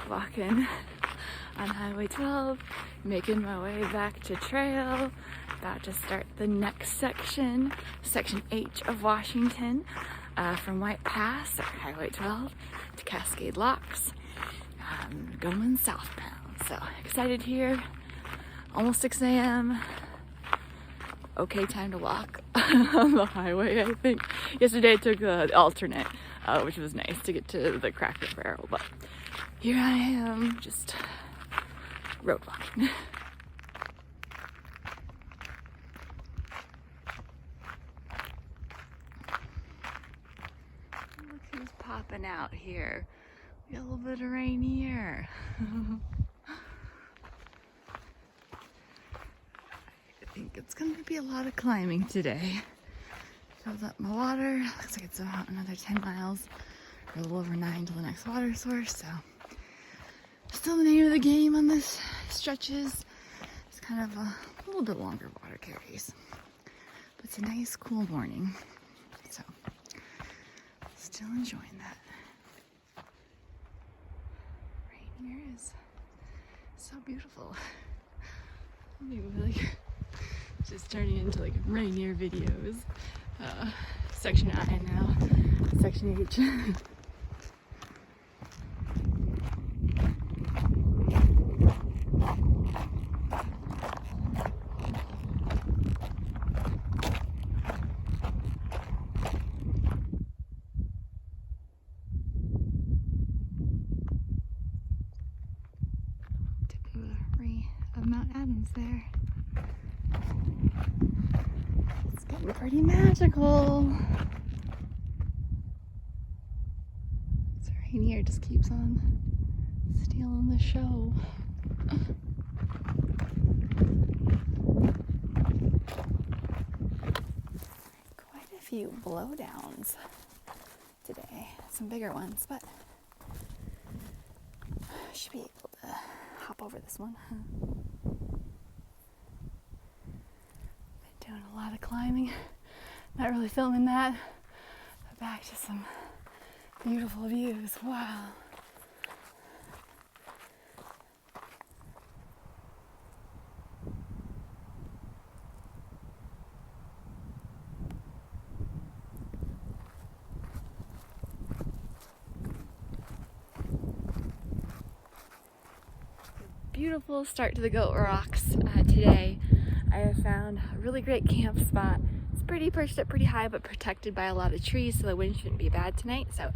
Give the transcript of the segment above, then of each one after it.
walking on Highway 12, making my way back to trail. About to start the next section, Section H of Washington, from White Pass, or Highway 12, to Cascade Locks, going southbound. So excited here, almost 6 a.m. Okay time to walk on the highway, I think. Yesterday I took the alternate, which was nice to get to the Cracker Barrel, but here I am, just road walking. Look who's popping out here. We got a little bit of rain here. I think it's going to be a lot of climbing today. Filled up my water. Looks like it's about another 10 miles, or a little over 9 to the next water source. So, still the name of the game on this stretches. It's kind of a little bit longer water carries, but it's a nice, cool morning. So, still enjoying that. Rain here is so beautiful. Maybe like just turning into like Rainier videos. Section I now, Section H. Of Mount Adams there. It's getting pretty magical. So Rainier just keeps on stealing the show. Quite a few blowdowns today. Some bigger ones, but I should be able to hop over this one. Been doing a lot of climbing. Not really filming that. But back to some beautiful views. Wow. Beautiful start to the Goat Rocks today. I have found a really great camp spot. It's pretty perched up pretty high, but protected by a lot of trees, so the wind shouldn't be bad tonight. So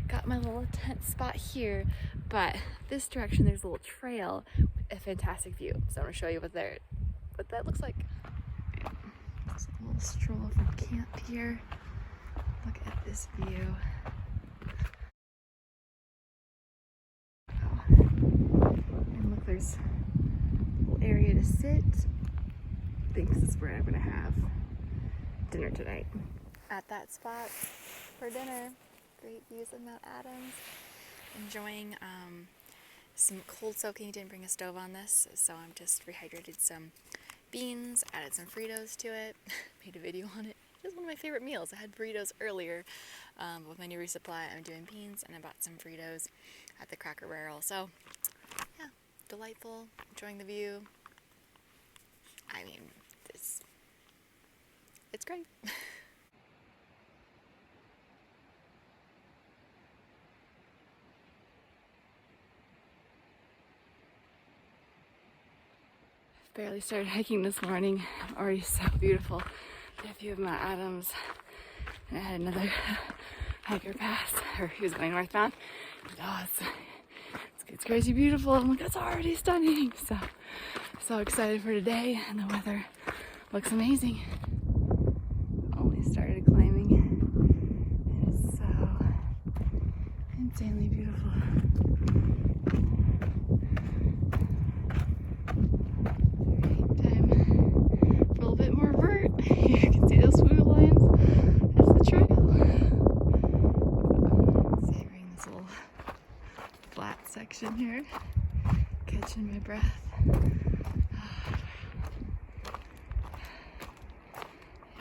got my little tent spot here, but this direction there's a little trail with a fantastic view. So I'm gonna show you what that looks like. Just a little stroll from camp here. Look at this view. There's a little area to sit. I think this is where I'm gonna have dinner tonight. At that spot for dinner, great views of Mount Adams. Enjoying some cold soaking. Didn't bring a stove on this, so I'm just rehydrated some beans, added some Fritos to it, made a video on it. It was one of my favorite meals. I had burritos earlier. With my new resupply, I'm doing beans, and I bought some Fritos at the Cracker Barrel. So, yeah. Delightful, enjoying the view. I mean, it's great. Barely started hiking this morning. Already so beautiful. Did a few of Mount Adams, and I had another hiker pass, or he was going northbound. Oh, it's crazy beautiful. I'm like, it's already stunning. So excited for today, and the weather looks amazing. Only started climbing, and it's so insanely beautiful. Great time for a little bit more vert. You can see those smooth lines. That's the trail. Savoring this little flat section here, catching my breath. I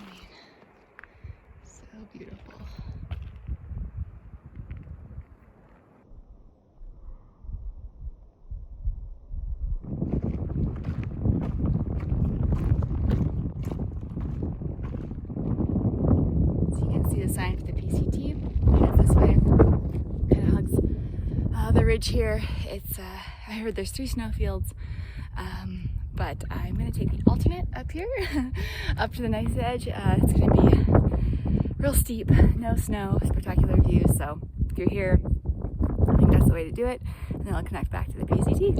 mean, so beautiful. ridge here. It's I heard there's 3 snowfields, but I'm gonna take the alternate up here, up to the knife's edge. It's gonna be real steep, no snow, spectacular views. So if you're here, I think that's the way to do it, and then I'll connect back to the PCT.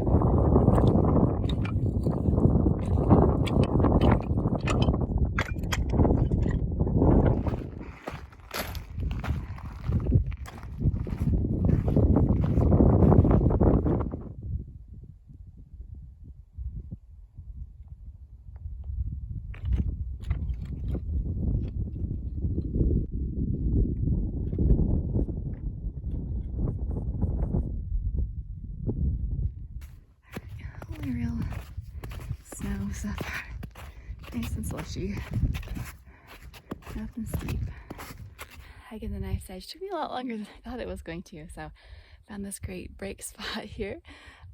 Only real snow so far. Nice and slushy. Nothing steep. Hiking the knife's edge took me a lot longer than I thought it was going to, so found this great break spot here.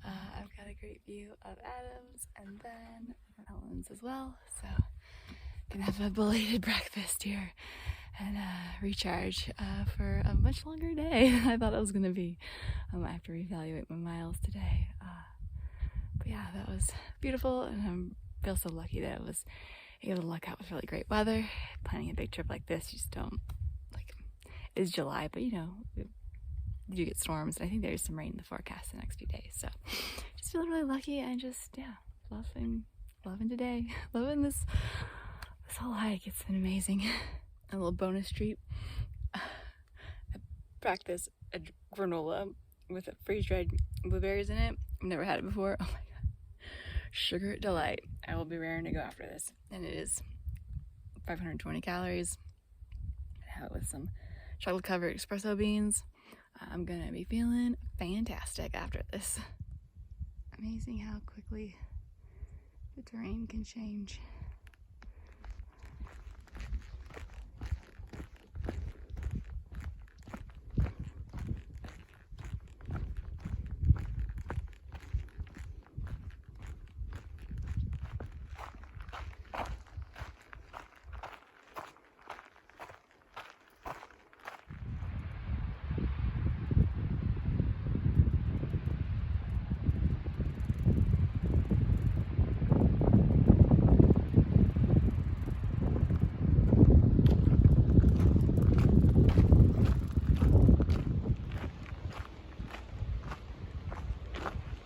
I've got a great view of Adams and then Ellen's as well, so gonna have a belated breakfast here and recharge for a much longer day than I thought it was gonna be. I have to reevaluate my miles today. But yeah, that was beautiful, and I feel so lucky that I was able to luck out with really great weather. Planning a big trip like this, you just don't, like, it's July, but you know, you do get storms, and I think there's some rain in the forecast the next few days, so just feel really lucky and just, yeah, loving today, loving this whole hike. It's been amazing. A little bonus treat. I practiced a granola with freeze-dried blueberries in it. I've never had it before. Oh my god. Sugar delight. I will be raring to go after this. And it is 520 calories. I have it with some chocolate covered espresso beans. I'm gonna be feeling fantastic after this. Amazing how quickly the terrain can change.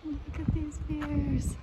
Look at these bears.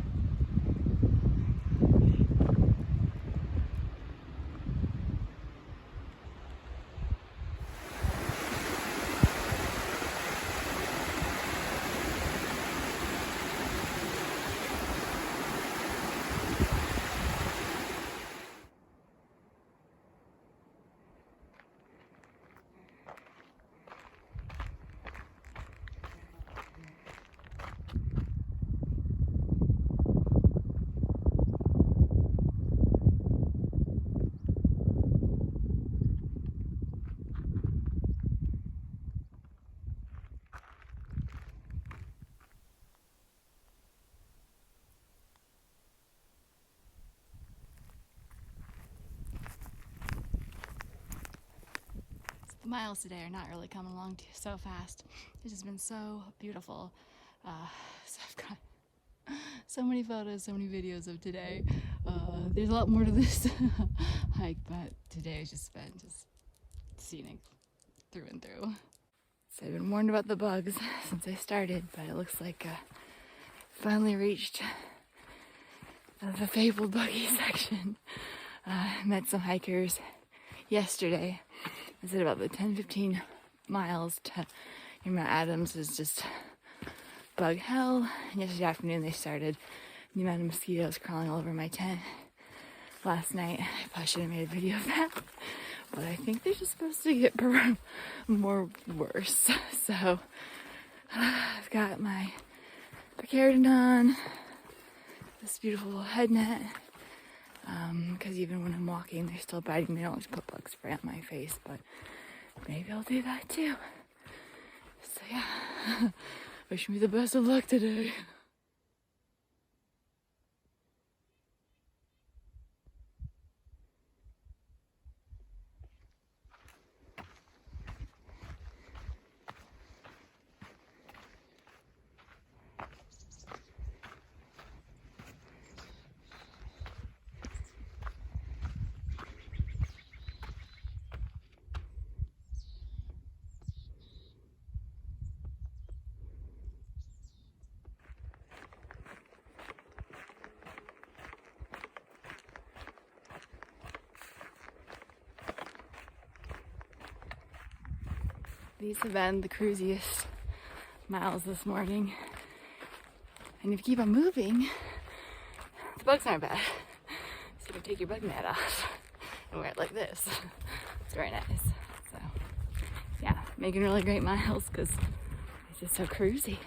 The miles today are not really coming along so fast. This has been so beautiful. So I've got so many photos, so many videos of today. There's a lot more to this hike, but today has just been scenic through and through. So I've been warned about the bugs since I started, but it looks like finally reached the fabled buggy section. Met some hikers yesterday. I said about the 10-15 miles to Mount Adams is just bug hell. And yesterday afternoon they started. The amount of mosquitoes crawling all over my tent last night. I probably should have made a video of that, but I think they're just supposed to get more worse. So I've got my cardigan on, this beautiful head net, because even when I'm walking they're still biting me. I don't like to put bug spray on my face, but maybe I'll do that too. So yeah, wish me the best of luck today. These have been the cruisiest miles this morning. And if you keep on moving, the bugs aren't bad. So you can take your bug net off and wear it like this. It's very nice. So yeah, making really great miles because it's just so cruisy.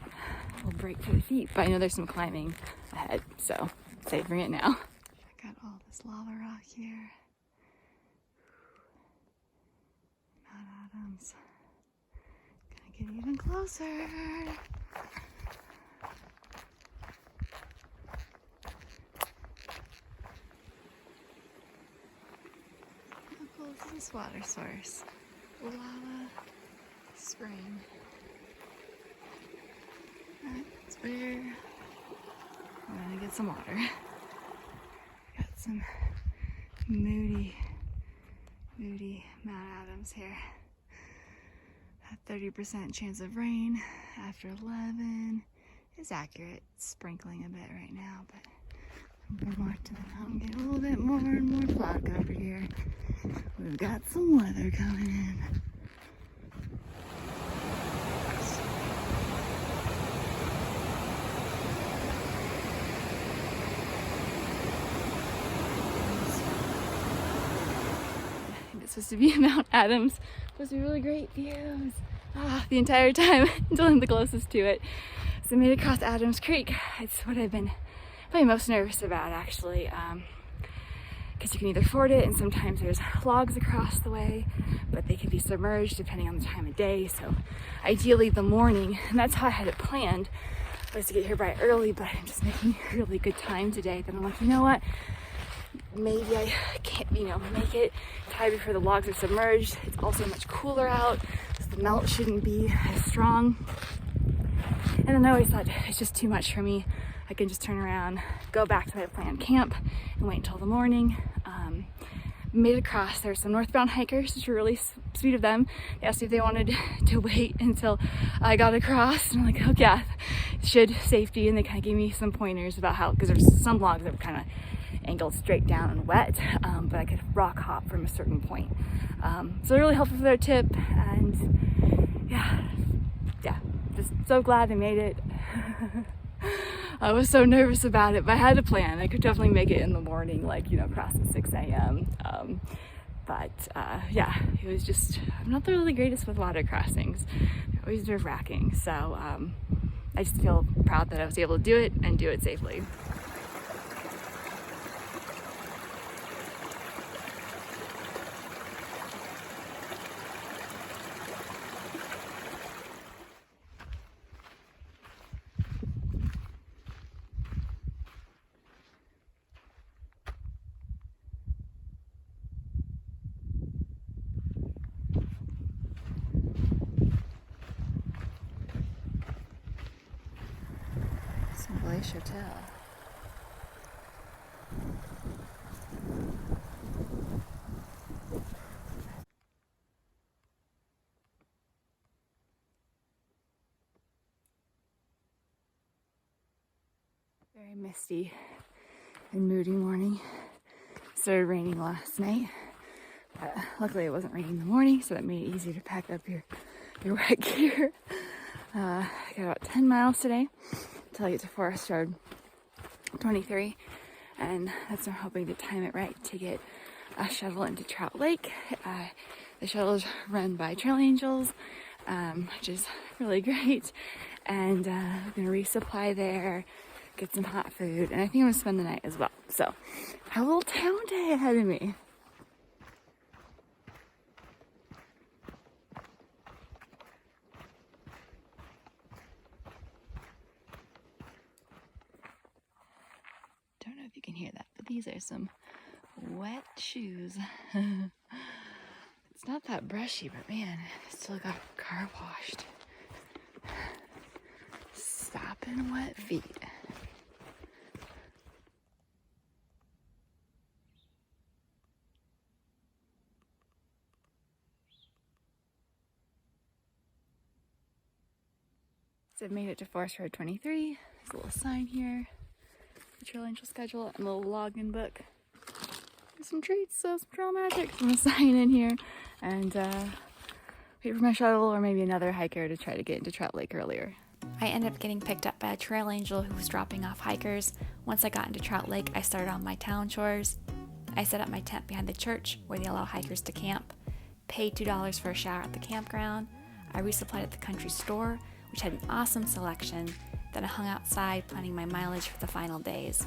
A little break for the feet, but I know there's some climbing ahead, so savoring it now. Check out all this lava rock here. Mount Adams. Gonna get even closer. How cool is this water source? Lava spring. That's where we're gonna get some water. Got some moody Mount Adams here. That 30% chance of rain after 11 is accurate. It's sprinkling a bit right now, but we're more to the mountain, get a little bit more and more fog over here. We've got some weather coming in. Supposed to be Mount Adams. Supposed to be really great views the entire time until I'm the closest to it. So I made it across Adams Creek. It's what I've been probably most nervous about, actually, because you can either ford it, and sometimes there's logs across the way, but they can be submerged depending on the time of day. So ideally the morning, and that's how I had it planned, was to get here bright early, but I'm just making really good time today. Then I'm like, you know what? Maybe I can't, make it time before the logs are submerged. It's also much cooler out, so the melt shouldn't be as strong. And then I always thought, it's just too much for me. I can just turn around, go back to my planned camp, and wait until the morning. Made it across. There were some northbound hikers, which were really sweet of them. They asked me if they wanted to wait until I got across, and I'm like, oh yeah, should safety, and they kind of gave me some pointers about how, because there's some logs that were kind of angled straight down and wet, but I could rock hop from a certain point. So really helpful for their tip, and yeah, just so glad I made it. I was so nervous about it, but I had a plan. I could definitely make it in the morning, across at 6 a.m. Yeah, it was just, I'm not the really greatest with water crossings. They're always nerve-wracking, so I just feel proud that I was able to do it and do it safely. Glacier Tail. Very misty and moody morning. It started raining last night, but luckily it wasn't raining in the morning, so that made it easy to pack up your wet gear. I got about 10 miles today until I get to Forest Road 23, and that's what I'm hoping to time it right to get a shuttle into Trout Lake. The shuttle is run by Trail Angels, which is really great, and I'm gonna resupply there, get some hot food, and I think I'm gonna spend the night as well. So I have a little town day ahead of me. Don't know if you can hear that, but these are some wet shoes. It's not that brushy, but man, I still got car washed. Stopping wet feet. So I've made it to Forest Road 23. There's a little sign here. The Trail Angel schedule and a little login book. There's some treats, so some trail magic. I'm gonna sign in here, and wait for my shuttle or maybe another hiker to try to get into Trout Lake earlier. I ended up getting picked up by a trail angel who was dropping off hikers. Once I got into Trout Lake, I started on my town chores. I set up my tent behind the church where they allow hikers to camp, paid $2 for a shower at the campground. I resupplied at the country store, which had an awesome selection. Then I hung outside planning my mileage for the final days.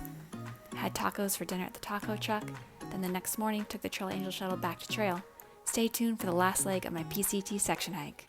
I had tacos for dinner at the taco truck. Then the next morning took the Trail Angel shuttle back to trail. Stay tuned for the last leg of my PCT section hike.